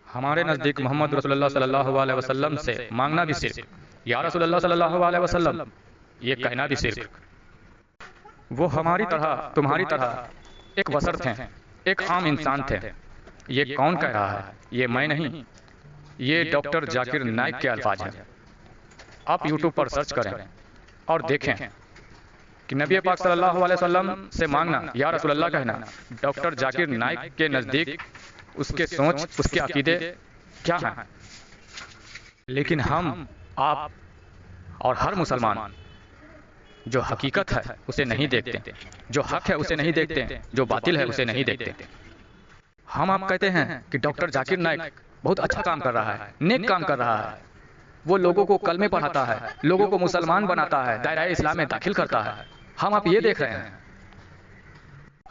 हमारे नज़दीक मोहम्मद रसूलुल्लाह सल्लल्लाहु अलैहि वसल्लम से मांगना भी शिर्क, या रसूलुल्लाह सल्लल्लाहु अलैहि वसल्लम ये कहना भी शिर्क। वो हमारी तरह तुम्हारी तरह एक बशर थे, एक आम इंसान थे। ये कौन कह रहा है? ये मैं नहीं, ये डॉक्टर जाकिर नाइक के अल्फाज हैं। आप यूट्यूब पर सर्च करें और देखें कि नबी पाक सल्लल्लाहु अलैहि वसल्लम से मांगना, या रसूलुल्लाह कहना, डॉक्टर जाकिर नाइक के नज़दीक उसके सोच, उसके अकीदे क्या हैं। लेकिन हम, आप और हर मुसलमान जो हकीकत है उसे नहीं देखते, जो हक है उसे नहीं देखते, जो बातिल है उसे नहीं देखते। हम आप कहते हैं कि डॉक्टर जाकिर नाइक बहुत अच्छा काम कर रहा है, नेक काम कर रहा है, वो लोगों को कलमे पढ़ाता है, लोगों को मुसलमान बनाता है, दायरा इस्लाम में दाखिल करता है। हम आप ये देख रहे हैं,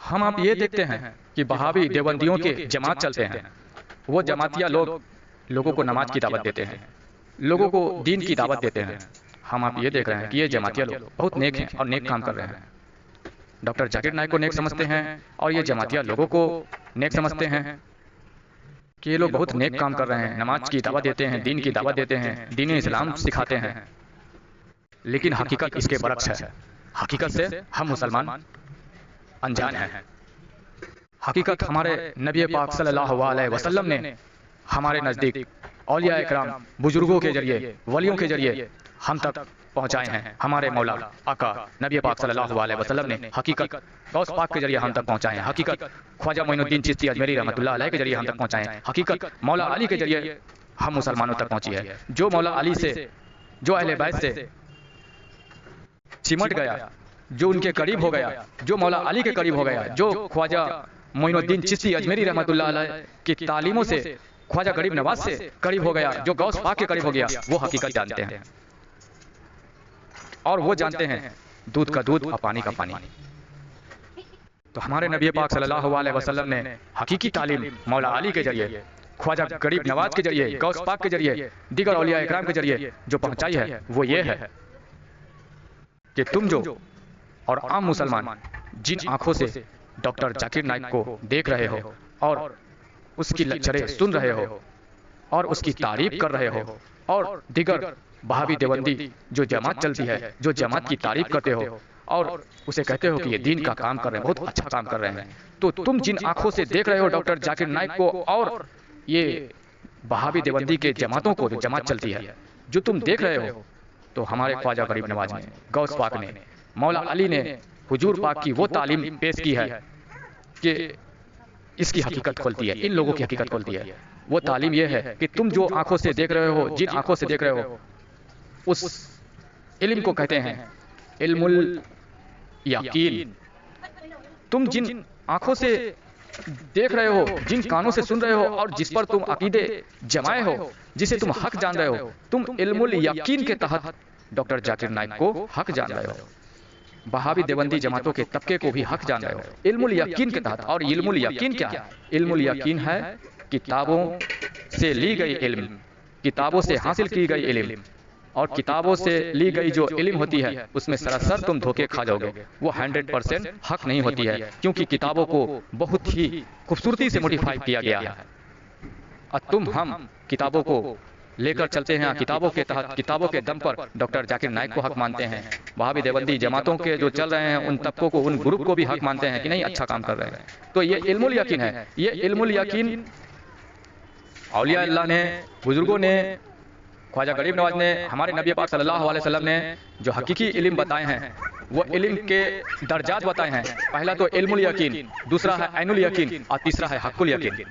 हम आप ये देखते हैं कि वहाबी देवबंदियों के जमात चलते हैं। वो जमातिया लोग लोगों को नमाज की दावत देते हैं, लोगों को दीन की दावत देते हैं। हम आप ये देख रहे हैं कि ये जमातिया लोग बहुत नेक हैं और नेक काम कर रहे हैं। डॉक्टर जाकिर नाइक को नेक समझते हैं और ये जमातिया लोगों को नेक समझते हैं कि ये लोग बहुत नेक काम कर रहे हैं, नमाज की दावत देते हैं, दीन की दावत देते हैं, दीन इस्लाम सिखाते हैं। लेकिन हकीकत इसके बरक्स है। हकीकत से हम मुसलमान अनजान हैं। हकीकत हमारे नबी पाक सल्लल्लाहु अलैहि वसल्लम ने हमारे नज़दीक औलिया इकराम, बुजुर्गों के जरिए, वलियों के जरिए हम तक पहुँचाए हैं। हमारे मौला आका नबी पाक सल्लल्लाहु अलैहि वसल्लम ने हकीकत गौस पाक के जरिए हम तक पहुँचाए हैं। हकीकत ख्वाजा मोइनुद्दीन चिश्ती अजमेरी रहमतुल्लाह अलैह के जरिए हम तक पहुँचाए हैं। हकीकत मौला अली के जरिए हम मुसलमानों तक पहुँची है। जो मौला अली से, जो अहले बैत से चिमट गया, जो उनके करीब हो गया, जो मौला अली के करीब हो गया, जो ख्वाजा मोइनुद्दीन चिश्ती अजमेरी रहमतुल्लाह अलैह की तालीमों से, ख्वाजा गरीब नवाज से करीब हो गया, जो गौस पाक के करीब हो गया, वो हकीकत जानते हैं। और वो जानते हैं दूध का दूध और पानी का पानी। तो हमारे नबी पाक सल्लल्लाहु अलैहि वसल्लम ने हकीकी तालीम मौला अली के जरिए, ख्वाजा गरीब नवाज के जरिए, गौस पाक के जरिए, दीगर औलिया इकराम के जरिए जो पहुंचाई है, वो ये है कि तुम जो और आम मुसलमान जिन आंखों से डॉक्टर जाकिर नाइक को देख रहे हो और उसकी लेक्चरें सुन रहे हो और उसकी तारीफ कर रहे हो, और दिगर वहाबी देवबंदी जो जमात चलती है, जो जमात की तारीफ करते हो और उसे कहते हो कि ये दीन का काम कर रहे हैं, बहुत अच्छा काम कर रहे हैं, तो तुम जिन आंखों से देख रहे हो डॉक्टर जाकिर नाइक को और ये वहाबी देवबंदी के जमातों को, जो जमात चलती है, जो तुम देख रहे हो, तो हमारे ख्वाजा गरीब नवाज ने, गौस पाक ने, मौला अली ने हुजूर पाक की वो तालीम पेश की है कि इसकी हकीकत खोलती है, इन लोगों की हकीकत खोलती है। वो तालीम ये है कि तुम जो आंखों से देख रहे हो, जिन आंखों से देख रहे हो, उस इल्म को कहते हैं इल्मुल यकीन। तुम जिन आंखों से देख रहे हो, जिन कानों से सुन रहे हो और जिस पर तुम अकीदे जमाए हो, जिसे तुम हक जान रहे हो, तुम इल्मुल यकीन के तहत डॉक्टर जाकिर नाइक को हक जान रहे हो, वहाबी देवबंदी जमातों के तबके को भी हक जान रहे हो इल्मुल यकीन के तहत। और इल्मुल यकीन क्या है? इल्मुल यकीन है किताबों से ली गई इल्म, किताबों से हासिल की गई इल्म, और किताबों से ली गई जो इल्म होती है उसमें सरासर तुम धोखे खा जाओगे। वो 100% हक नहीं होती है, क्योंकि किताबों को बहुत ही खूबसूरती से मॉडिफाई किया गया है। और हम किताबों को लेकर चलते हैं, किताबों के तहत, किताबों के दम पर डॉक्टर जाकिर नाइक को हक मानते हैं। वहाबी देवबंदी जमातों के जो चल रहे हैं उन तबकों को, उन ग्रुप को भी हक मानते हैं कि नहीं, अच्छा काम कर रहे हैं। तो ये इल्मुल यकीन है। ये इल्मुल यकीन औलिया अल्लाह ने, बुजुर्गों ने, ख्वाजा गरीब नवाज ने, हमारे नबी पाक सल्लल्लाहु अलैहि वसल्लम ने जो हकीकी इल्म बताए हैं, वो इल्म के दर्जात बताए हैं। पहला तो इल्मुल यकीन, दूसरा है ऐनुल यकीन और तीसरा है हक्कुल यकीन।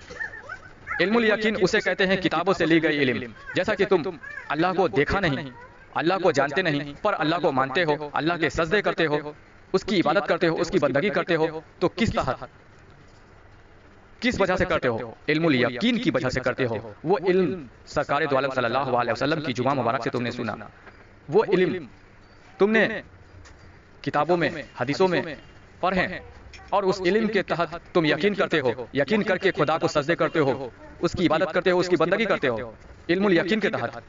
इल्मुल यकीन उसे कहते हैं किताबों से ली गई इल्म। जैसा कि तुम अल्लाह को देखा नहीं, अल्लाह को जानते नहीं, पर अल्लाह को मानते हो, अल्लाह के सजदे करते हो, उसकी इबादत करते हो, उसकी बंदगी करते हो, तो किस वजह से करते हो? इल्मुल यकीन की वजह से करते हो। वो इल्म सरकार दो आलम सल्लल्लाहु अलैहि वसल्लम की जुमा मुबारक से तुमने सुना, वो इल्म तुमने किताबों में, हदीसों में पढ़े, और उस इल्म के तहत तुम यकीन करते हो, यकीन करके खुदा को सजदे करते हो, उसकी इबादत करते हो, उसकी बंदगी करते हो, इल्मुल यकीन के तहत।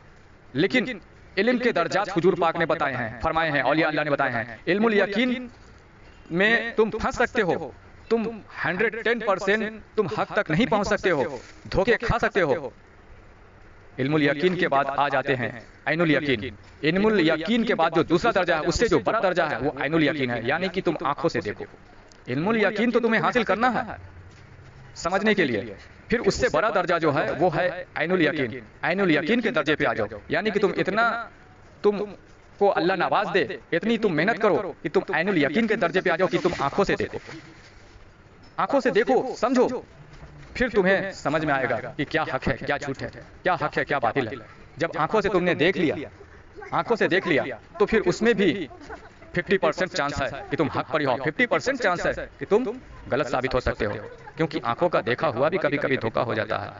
लेकिन इल्म के दर्जात हुजूर पाक ने बताए हैं, फरमाए हैं, औलिया अल्लाह ने बताए हैं। इल्मुल यकीन में तुम फंस सकते हो, तुम 110% तुम हक तक नहीं पहुंच सकते हो, धोखे खा सकते हो, इल्मुल यकीन के बाद आ जाते हैं ऐनुल यकीन। इल्मुल यकीन के बाद जो दूसरा दर्जा है, उससे जो बड़ा दर्जा है वो ऐनुल यकीन है, यानी कि तुम आंखों से देखो। इल्मुल यकीन तो तुम्हें हासिल करना है समझने के लिए, फिर उससे बड़ा दर्जा जो है वो है ऐनुल यकीन। ऐनुल यकीन के दर्जे पे आ जाओ, यानी कि तुम को अल्लाह नवाज दे, इतनी तुम मेहनत करो कि तुम ऐनुल यकीन के दर्जे पे आ जाओ कि तुम आंखों से देखो। आंखों से देखो, समझो, फिर तुम्हें समझ में आएगा कि क्या हक है क्या झूठ है, क्या हक है क्या बातिल है। जब आंखों से तुमने देख लिया, आंखों से देख लिया, तो फिर उसमें भी 50% चांस है कि तुम हक पर ही हो, 50% चांस है कि तुम गलत साबित हो सकते हो, क्योंकि आंखों का देखा हुआ भी कभी कभी धोखा हो जाता है।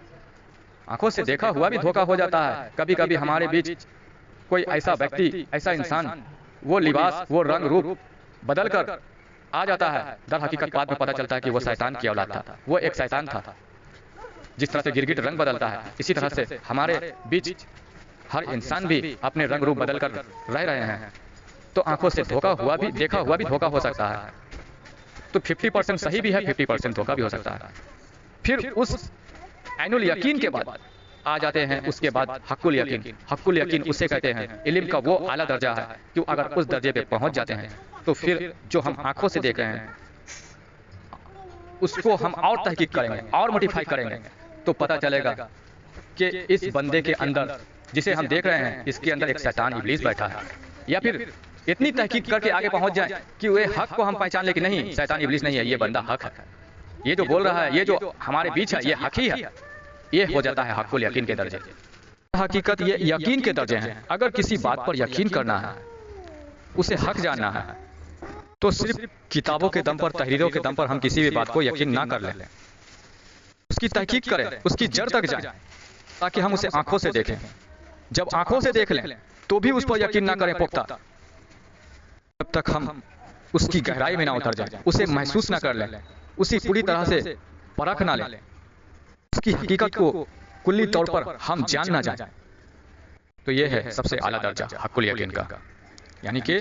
आंखों से देखा हुआ भी धोखा हो जाता है। कभी कभी हमारे बीच कोई ऐसा व्यक्ति, ऐसा इंसान, वो लिबास, वो रंग रूप बदल कर आ जाता है, दर हकीकत बाद में पता चलता है कि वो शैतान की औलाद था, वो एक शैतान था। जिस तरह से गिरगिट रंग बदलता है, इसी तरह से हमारे बीच हर इंसान भी अपने रंग रूप बदल कर रह रहे हैं। तो आंखों से धोखा हुआ भी, देखा हुआ भी धोखा हो सकता है। तो 50% सही भी है, 50% धोखा भी हो सकता है। फिर उस ऐनुल यकीन के बाद आ जाते हैं उसके बाद हक्कुल यकीन। हक्कुल यकीन उसे कहते हैं, इल्म का वो आला दर्जा है कि अगर उस दर्जे पे पहुंच जाते हैं तो फिर जो हम आंखों से देख रहे हैं उसको हम और तहकीक करेंगे और मोडिफाई करेंगे, तो पता चलेगा कि इस बंदे के अंदर, जिसे हम देख रहे हैं, इसके अंदर एक शैतान इब्लीस बैठा है। या फिर इतनी तहकीक करके आगे पहुंच जाए कि वे हक को हम पहचान ले कि नहीं, शैतान इब्लीस नहीं है, ये बंदा हक है, ये जो बोल रहा है, ये जो हमारे बीच है, ये हक ही है। ये हो जाता है हक्कुल यकीन के दर्जे। हकीकत ये यकीन के दर्जे हैं। अगर किसी बात पर यकीन करना है, उसे हक जानना है, तो सिर्फ किताबों के दम पर, तहरीरों के दम पर हम किसी भी बात को यकीन ना कर लें, उसकी तहकीक करें, उसकी जड़ तक जाएं, ताकि हम उसे आंखों से देखें। जब आंखों से देख लें तो भी उस पर यकीन ना करें पुख्ता, तब तक हम उसकी गहराई में ना उतर जाएं, उसे महसूस ना कर लें, उसी पूरी तरह से परख ना लें, उसकी हकीकत को कुल्ली तौर पर हम जान ना जाएं। तो ये है सबसे आला दर्जा हक्कुल यकीन का, यानी कि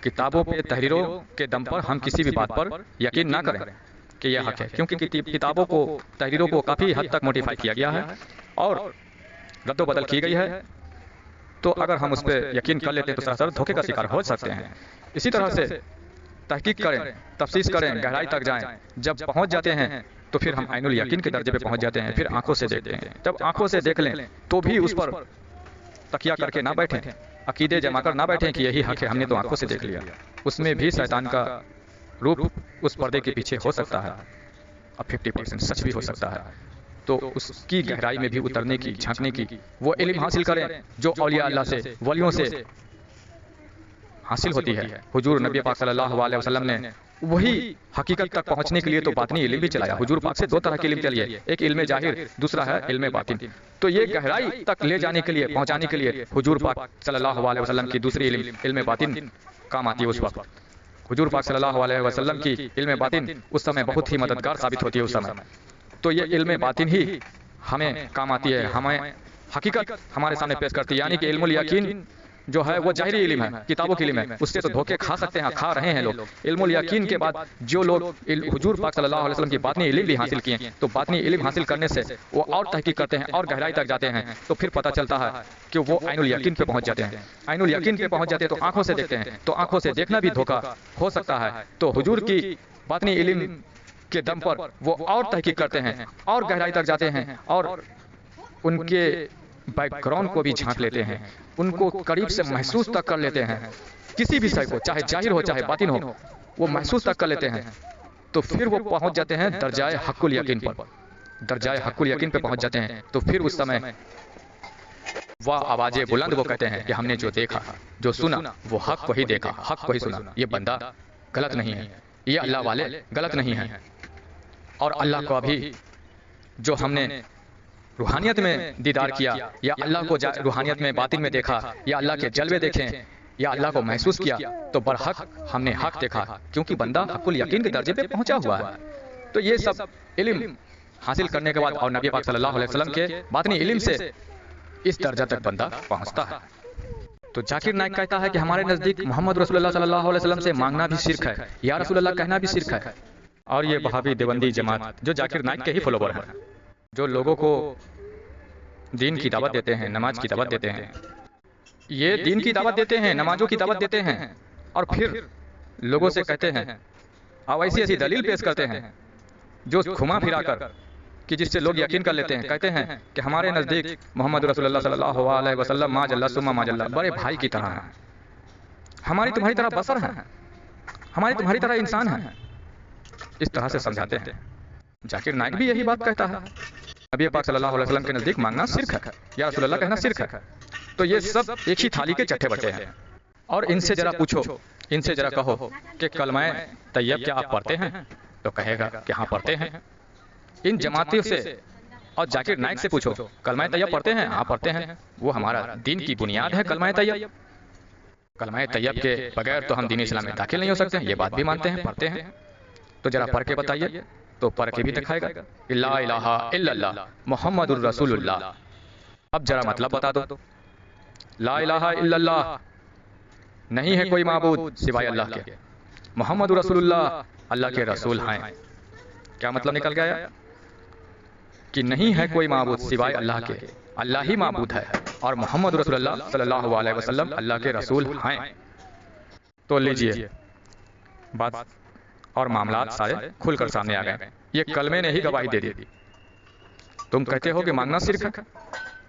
किताबों पे, तहरीरों के दम पर हम किसी भी बात पर यकीन ना करें कि यह हक है, क्योंकि किताबों को, तहरीरों को काफ़ी हद तक मॉडिफाई किया गया है और रद्दो बदल की गई है। तो अगर हम उस पर यकीन कर लेते हैं तो सरासर धोखे का शिकार हो सकते हैं। इसी तरह से तहकीक करें, तफ्सीस करें, गहराई तक जाएं। जब पहुंच जाते हैं तो फिर हम ऐनुल यकीन के दर्जे पे पहुंच जाते हैं। फिर आंखों से देखते हैं। जब आंखों से देख लें तो भी उस पर तकिया करके ना बैठें, अकीदे जमा कर ना बैठें कि यही हक है, हमने तो आंखों से देख लिया। उसमें भी शैतान का रूप उस पर्दे के पीछे हो सकता है, अब 50% सच भी हो सकता है। तो उसकी गहराई में भी उतरने की, झांकने की वो इल्म हासिल करें जो औलिया अल्लाह से, वलियों से हासिल होती है। हुजूर नबी पाक सल्लल्लाहु अलैहि वसल्लम ने वही हकीकत तक पहुंचने के लिए तो बातिनी इल्म भी चलाया। हुजूर पाक से दो तरह के इल्म चलिए, एक इल्म जाहिर, दूसरा है इल्म बातिन। तो ये गहराई तक ले जाने के लिए, पहुंचाने के लिए हुजूर पाक सल्लल्लाहु अलैहि वसल्लम की दूसरी इल्म बातिन काम आती है। उस वक्त हुजूर पाक सल्लल्लाहु अलैहि वसल्लम की इल्म बातिन उस समय बहुत ही मददगार साबित होती है उस समय। तो ये इल्म बातिन ही हमें काम आती है, हमें हकीकत हमारे सामने पेश करती है। यानी कि इल्मुल यकीन जो है वो जाहिरी इल्म है, किताबों की इल्म है, उससे तो धोखे खा सकते हैं, खा रहे हैं लोग। इल्मुल यकीन के बाद जो लोग हुजूर पाक सल्लल्लाहु अलैहि वसल्लम की बातनी इल्म भी हासिल किए, तो बातनी इल्म हासिल करने से वो और तहकीक करते हैं और गहराई तक जाते हैं, तो फिर पता चलता है कि वो ऐनुल यकीन पे पहुंच जाते हैं। ऐनुल यकीन पे पहुंच जाते हैं तो आंखों से देखते हैं, तो आंखों से देखना भी धोखा हो सकता है। तो हुजूर की बातनी इल्म के दम पर वो और तहकीक करते हैं और गहराई तक जाते हैं और उनके बैकग्राउंड को भी झांक लेते हैं, उनको करीब से महसूस तक कर लेते हैं। किसी भी विषय को, चाहे जाहिर हो चाहे बातिन हो, वो महसूस तक कर लेते हैं। तो फिर वो पहुंच जाते हैं दर्जाए हक्कुल यकीन पर, दर्जाए हक्कुल यकीन पे पहुंच जाते हैं। तो फिर उस समय वह आवाज़ें बुलंद वो कहते हैं कि हमने जो देखा, जो सुना, वो हक को ही देखा, हक को ही सुना। ये बंदा गलत नहीं है, ये अल्लाह वाले गलत नहीं हैं। और अल्लाह को अभी जो हमने रूहानियत में दीदार किया, या अल्लाह को रूहानियत में, बातिन में देखा, या अल्लाह के जलवे देखें, या अल्लाह को महसूस किया, तो बरहक हमने हक देखा, क्योंकि बंदा हक्कुल यकीन के दर्जे पे पहुंचा हुआ है। तो ये सब इल्म हासिल करने के बाद और नबी पाक सल्लल्लाहु अलैहि वसल्लम के बातिनी इल्म से इस दर्जा तक बंदा पहुंचता है। तो जाकिर नाइक कहता है कि हमारे नज़दीक मोहम्मद रसूलुल्लाह सल्लल्लाहु अलैहि वसल्लम से मांगना भी शिर्क है, या रसूलुल्लाह कहना भी शिर्क है। और ये वहाबी देवबंदी जमात जो जाकिर नाइक के ही फॉलोवर हैं, जो लोगों को दीन की दावत देते हैं, नमाज की दावत देते हैं, ये दीन की दावत देते हैं, नमाजों की दावत देते हैं, और फिर लोगों से कहते हैं और ऐसी ऐसी दलील पेश करते हैं जो घुमा फिरा कर कि जिससे लोग यकीन कर लेते हैं। कहते हैं कि हमारे नज़दीक मोहम्मद रसूलुल्लाह सल्लल्लाहु अलैहि वसल्लम माजल्ला सुम्मा माजल्ला बड़े भाई की तरह हैं, हमारी तुम्हारी तरह बसर हैं, हमारी तुम्हारी तरह इंसान हैं, इस तरह से समझाते हैं। जाकिर नाइक भी यही बात कहता है, नबी पाक सल्लल्लाहु अलैहि वसल्लम के नज़दीक मांगना शिर्क है, या रसूलुल्लाह कहना शिर्क है। तो ये सब एक ही थाली के चट्टे बट्टे हैं। और इनसे जरा पूछो, इनसे जरा कहो कि कलमाए तैयब क्या आप पढ़ते हैं, तो कहेगा कि हाँ पढ़ते हैं। इन जमातियों से और जाकिर नाइक से पूछो कलमाए तैयब पढ़ते हैं, हाँ पढ़ते हैं, वो हमारा दीन की बुनियाद है कलमाए तैयब। कलमाए तैयब के बगैर तो हम दीन इस्लाम में दाखिल नहीं हो सकते हैं, ये बात भी मानते हैं, पढ़ते हैं। तो जरा पढ़ के बताइए, तो पढ़ के भी दिखाएगा, ला इलाहा इल्लल्लाह मुहम्मदुर रसूलुल्लाह। अब जरा मतलब बता दो, ला इलाहा इल्लल्लाह नहीं है कोई माबूद सिवाय अल्लाह के, मुहम्मदुर रसूलुल्लाह अल्लाह के रसूल हैं। क्या मतलब निकल गया कि नहीं है कोई माबूद सिवाय अल्लाह के, अल्लाह ही माबूद है, और मोहम्मद रसूलुल्लाह सल्लल्लाहु अलैहि वसल्लम अल्लाह के रसूल हैं। तो लीजिए बात और मामलात सारे खुलकर सामने आ गए। ये कलमे ने ही गवाही दे दी। तुम कहते हो कि मांगना शिर्क है,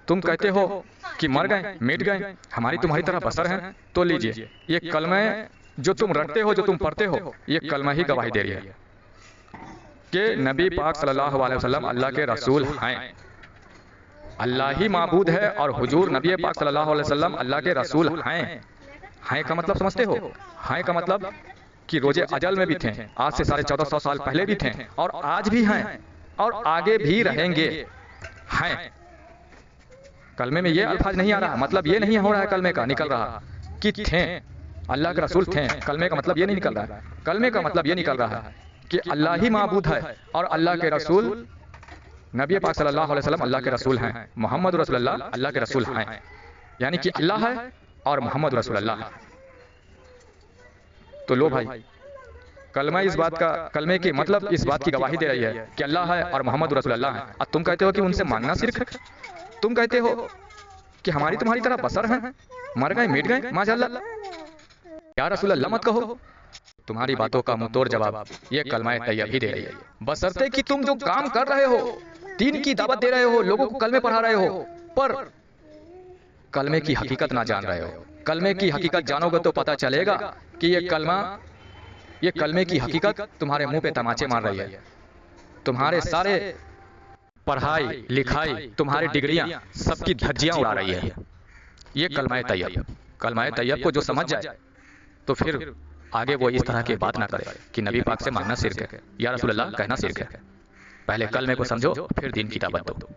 तुम कहते हो कि मर गए मिट गए, हमारी तुम्हारी तरह बसर हैं, तो लीजिए ये कलमे जो तुम रटते हो, जो तुम पढ़ते हो, ये कलमा ही गवाही दे रही है कि नबी पाक सल्लल्लाहु अलैहि वसल्लम अल्लाह के रसूल हैं, अल्लाह ही माबूद है, और हुजूर नबी पाक सल्लल्लाहु अलैहि वसल्लम अल्लाह के रसूल हैं। हैं का मतलब समझते हो? हैं का मतलब कि रोजे अजल में भी थे, आज से 1450 साल पहले भी थे, और आज भी हैं, और आगे भी रहेंगे। हैं कलमे में ये अल्फाज नहीं आ रहा, मतलब ये नहीं हो रहा है कलमे का निकल रहा कि थे, अल्लाह के रसूल थे। कलमे का मतलब ये नहीं निकल रहा है, कलमे का मतलब ये निकल रहा है कि अल्लाह ही माबूद है, और अल्लाह के रसूल नबी पाक सल्लल्लाहु अलैहि वसल्लम अल्लाह के रसूल हैं, मोहम्मद रसूलुल्लाह अल्लाह के रसूल हैं। यानी कि अल्लाह है और मोहम्मद रसूलुल्लाह है। तो लो भाई, कलमा इस बात का, कलमे की मतलब इस बात की गवाही दे रही है कि अल्लाह है और मोहम्मद रसूलुल्लाह है, और तुम कहते हो कि उनसे मांगना शिर्क है। तुम कहते हो कि हमारी तुम्हारी तरह बसर हैं, मर गए मिट गए, माशाअल्लाह। या रसूलुल्लाह मत कहो। तुम्हारी बातों का मुंहतोड़ जवाब ये कलमाए तैयब ही दे रही है, बशर्ते कि तुम जो काम कर रहे हो, दीन की दावत दे रहे हो, लोगों को कलमे पढ़ा रहे हो, पर कलमे की हकीकत ना जान रहे हो। कलमे की हकीकत जानोगे तो पता चलेगा कि ये कलमा, ये कलमे की हकीकत तुम्हारे मुंह पे तमाचे मार रही है। तुम्हारे सारे पढ़ाई लिखाई, तुम्हारी डिग्रियां, सबकी धज्जियां उड़ा रही है ये कलमाए तैयब। कलमाए तैयब को जो समझ जाए तो फिर आगे वो इस तरह की बात ना करे कि नबी पाक से मांगना शिर्क है, या रसूलुल्लाह कहना शिर्क है। पहले कलमे को समझो, फिर दीन की दावत दो।